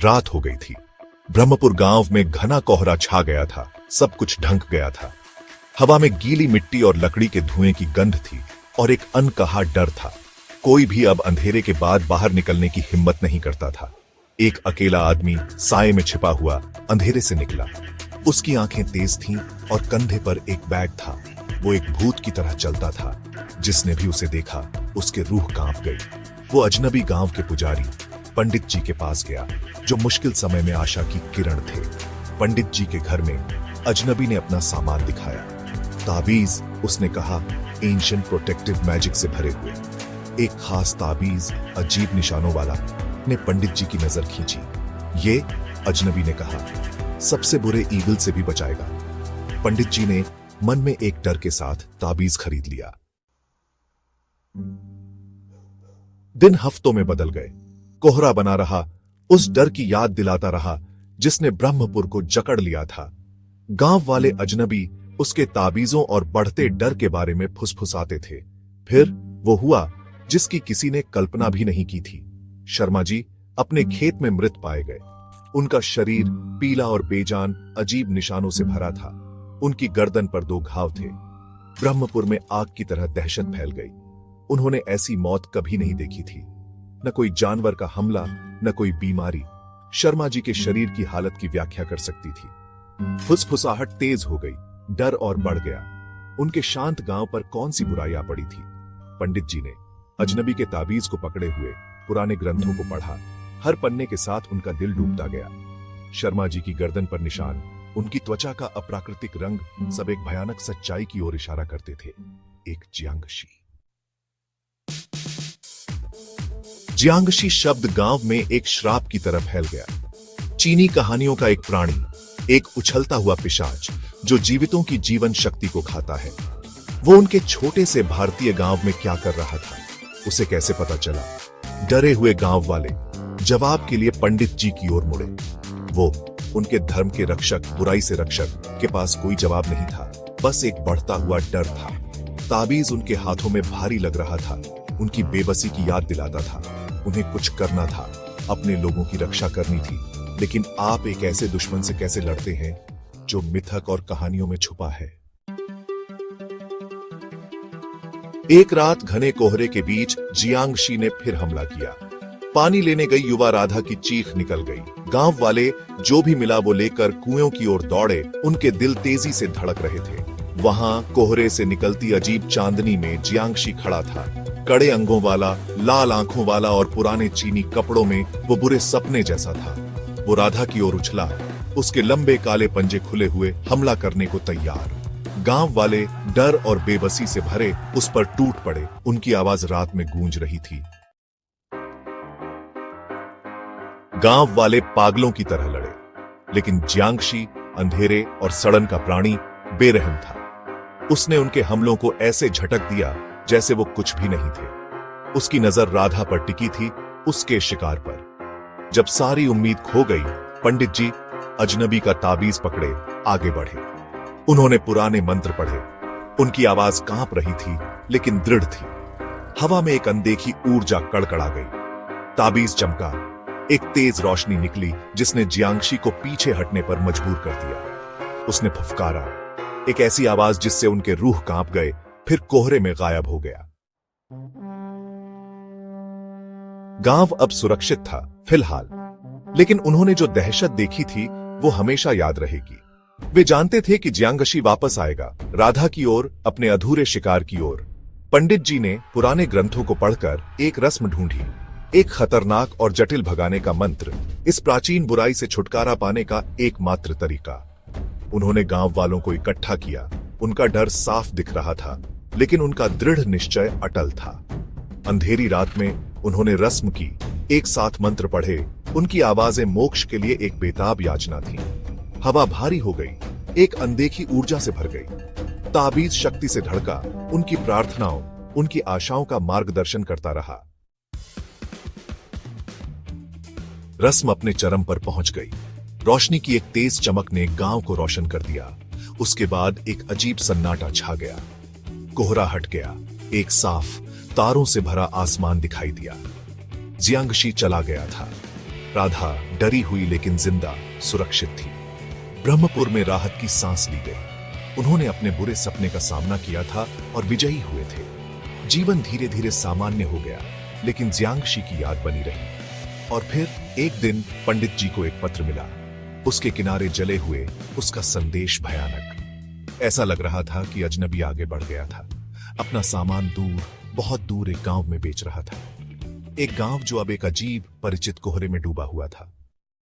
रात हो गई थी। ब्रह्मपुर गांव में घना कोहरा छा गया था। सब कुछ ढंक गया था। हवा में गीली मिट्टी और लकड़ी के धुएं की गंध थी और एक अनकहा डर था। कोई भी अब अंधेरे के बाद बाहर निकलने की हिम्मत नहीं करता था। एक अकेला आदमी साए में छिपा हुआ अंधेरे से निकला। उसकी आंखें तेज थीं और कंधे पर एक बैग था। वो एक भूत की तरह चलता था। जिसने भी उसे देखा उसके रूह कांप गई। वो अजनबी गांव के पुजारी पंडित जी के पास गया, जो मुश्किल समय में आशा की किरण थे। पंडित जी के घर में अजनबी ने अपना सामान दिखाया। ताबीज, उसने कहा, एंशिएंट प्रोटेक्टिव मैजिक से भरे हुए। एक खास ताबीज अजीब निशानों वाला ने पंडित जी की नजर खींची। ये, अजनबी ने कहा, सबसे बुरे ईगल से भी बचाएगा। पंडित जी ने मन में एक डर के साथ ताबीज खरीद लिया। दिन हफ्तों में बदल गए। कोहरा बना रहा, उस डर की याद दिलाता रहा जिसने ब्रह्मपुर को जकड़ लिया था। गांव वाले अजनबी उसके ताबीजों और बढ़ते डर के बारे में फुसफुसाते थे। फिर वो हुआ जिसकी किसी ने कल्पना भी नहीं की थी। शर्मा जी अपने खेत में मृत पाए गए। उनका शरीर पीला और बेजान अजीब निशानों से भरा था। उनकी गर्दन पर 2 घाव थे। ब्रह्मपुर में आग की तरह दहशत फैल गई। उन्होंने ऐसी मौत कभी नहीं देखी थी। न कोई जानवर का हमला, न कोई बीमारी शर्मा जी के शरीर की हालत की व्याख्या कर सकती थी। फुसफुसाहट तेज हो गई, डर और बढ़ गया। उनके शांत गांव पर कौन सी बुराई आ पड़ी थी। पंडित जी ने अजनबी के ताबीज को पकड़े हुए पुराने ग्रंथों को पढ़ा। हर पन्ने के साथ उनका दिल डूबता गया। शर्मा जी की गर्दन पर निशान, उनकी त्वचा का अप्राकृतिक रंग, सब एक भयानक सच्चाई की ओर इशारा करते थे। एक जियांगशी। जियांगशी शब्द गांव में एक श्राप की तरह फैल गया। चीनी कहानियों का एक प्राणी, एक उछलता हुआ पिशाच जो जीवितों की जीवन शक्ति को खाता है। वो उनके छोटे से भारतीय गांव में क्या कर रहा था, उसे कैसे पता चला? डरे हुए गांव वाले जवाब के लिए पंडित जी की ओर मुड़े। वो, उनके धर्म के रक्षक, बुराई से रक्षक, के पास कोई जवाब नहीं था। बस एक बढ़ता हुआ डर था। ताबीज उनके हाथों में भारी लग रहा था। उनकी बेबसी की याद दिलाता था। उन्हें कुछ करना था, अपने लोगों की रक्षा करनी थी। लेकिन आप एक ऐसे दुश्मन से कैसे लड़ते हैं जो मिथक और कहानियों में छुपा है? एक रात घने कोहरे के बीच जियांगशी ने फिर हमला किया। पानी लेने गई युवा राधा की चीख निकल गई। गांव वाले जो भी मिला वो लेकर कुएं की ओर दौड़े। उनके दिल तेजी से धड़क रहे थे। वहां कोहरे से निकलती अजीब चांदनी में जियांगशी खड़ा था। कड़े अंगों वाला, लाल आंखों वाला और पुराने चीनी कपड़ों में वो बुरे सपने जैसा था। वो राधा की ओर उछला, उसके लंबे काले पंजे खुले हुए, हमला करने को तैयार। गांव वाले डर और बेबसी से भरे उस पर टूट पड़े। उनकी आवाज रात में गूंज रही थी। गांव वाले पागलों की तरह लड़े, लेकिन जियांगशी अंधेरे और सड़न का प्राणी बेरहम था। उसने उनके हमलों को ऐसे झटक दिया जैसे वो कुछ भी नहीं थे। उसकी नजर राधा पर टिकी थी, उसके शिकार पर। जब सारी उम्मीद खो गई, पंडित जी अजनबी का ताबीज पकड़े आगे बढ़े। उन्होंने पुराने मंत्र पढ़े। उनकी आवाज कांप रही थी, लेकिन दृढ़ थी। हवा में एक अनदेखी ऊर्जा कड़कड़ा गई। ताबीज चमका। एक तेज रोशनी निकली जिसने जियांगशी को पीछे हटने पर मजबूर कर दिया। उसने फुफकारा, एक ऐसी आवाज जिससे उनके रूह कांप गए, फिर कोहरे में गायब हो गया। गांव अब सुरक्षित था फिलहाल, लेकिन उन्होंने जो दहशत देखी थी वो हमेशा याद रहेगी। वे जानते थे कि जियांगशी वापस आएगा, राधा की ओर, अपने अधूरे शिकार की ओर। पंडित जी ने पुराने ग्रंथों को पढ़कर एक रस्म ढूंढी, एक खतरनाक और जटिल भगाने का मंत्र, इस प्राचीन बुराई से छुटकारा पाने का एकमात्र तरीका। उन्होंने गांव वालों को इकट्ठा किया। उनका डर साफ दिख रहा था, लेकिन उनका दृढ़ निश्चय अटल था। अंधेरी रात में उन्होंने रस्म की, एक साथ मंत्र पढ़े। उनकी आवाजें मोक्ष के लिए एक बेताब याचना थी। हवा भारी हो गई, एक अनदेखी ऊर्जा से भर गई। ताबीज शक्ति से धड़का। उनकी प्रार्थनाओं, उनकी आशाओं का मार्गदर्शन करता रहा। रस्म अपने चरम पर पहुंच गई। रोशनी की एक तेज चमक ने गांव को रोशन कर दिया। उसके बाद एक अजीब सन्नाटा छा गया। कोहरा हट गया। एक साफ, तारों से भरा आसमान दिखाई दिया। जियांगशी चला गया था। राधा डरी हुई लेकिन जिंदा सुरक्षित थी। ब्रह्मपुर में राहत की सांस ली गई। उन्होंने अपने बुरे सपने का सामना किया था और विजयी हुए थे। जीवन धीरे धीरे सामान्य हो गया, लेकिन जियांगशी की याद बनी रही। और फिर एक दिन पंडित जी को एक पत्र मिला। उसके किनारे जले हुए उसका संदेश भयानक। ऐसा लग रहा था कि अजनबी आगे बढ़ गया था। अपना सामान दूर, बहुत दूर एक गांव में बेच रहा था। एक गांव जो अब एक अजीब परिचित कोहरे में डूबा हुआ था।